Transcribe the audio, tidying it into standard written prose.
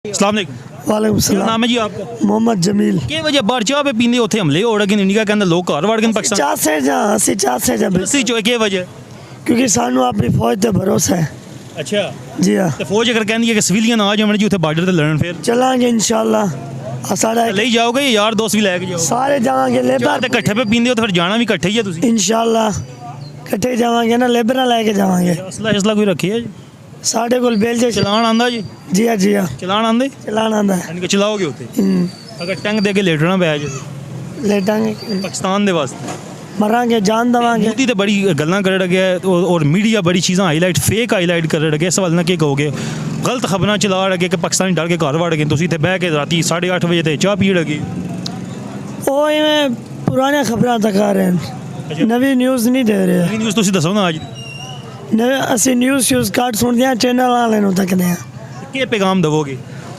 अस्सलाम वालेकुम। वालेकुम क्या सलाम। नाम है जी आपका? मोहम्मद जमील। के वजह बाहर चाह पे पींदे उत्थे हमले हो रहे इंडिया के अंदर लोग घर वड़ गए पाकिस्तान चासे जा सी चो के वजह क्योंकि सानू अपनी फौज ते भरोसा है। अच्छा जी हाँ, ते फौज अगर कहंदी है कि सिविलियन आ जावन जी उत्थे बॉर्डर ते लड़न फिर चलांगे इंशाल्लाह। साढ़ा ले जाओगे या यार दोस्त भी लेके जाओगे? सारे जावांगे चाह लेबर ते इकट्ठे पे पींदे हो तो फिर जाना भी इकट्ठे ही है तुसी। इंशाल्लाह कट्ठे जावांगे ना, लेबर लेके जावांगे। असला इसला कोई रखी है जी? साढ़े कोल बेलजे चलान आंदा जी? जी हाँ जी हाँ, चलान आंदे चलाना आंदा है। यानी कि चलाओगे उत्थे अगर टंग दे के लेटना पै जाए लेटांगे, पाकिस्तान दे वास्ते? मरांगे, जान दवांगे। मोदी तो बड़ी गल्लां कर लगे और मीडिया बड़ी चीज़ां हाईलाइट फेक हाईलाइट कर लगे। इस सवाल ना क्या कहोगे? गलत खबरां चला लगे कि पाकिस्तानी डर के घर वड़ गए, तुसीं इत्थे बह के राती 8:30 बजे ते चाह पी लगे। वो इवें पुराने खबरां दिखा रहे हैं, नवी न्यूज़ नहीं दे रहे। नवीं न्यूज़ तुसीं दसो ना अज नवे असी न्यूज़ श्यूज़ घट सुनते हैं, चैनल वाले नूं तकदे हैं। के पैगाम दवोगे?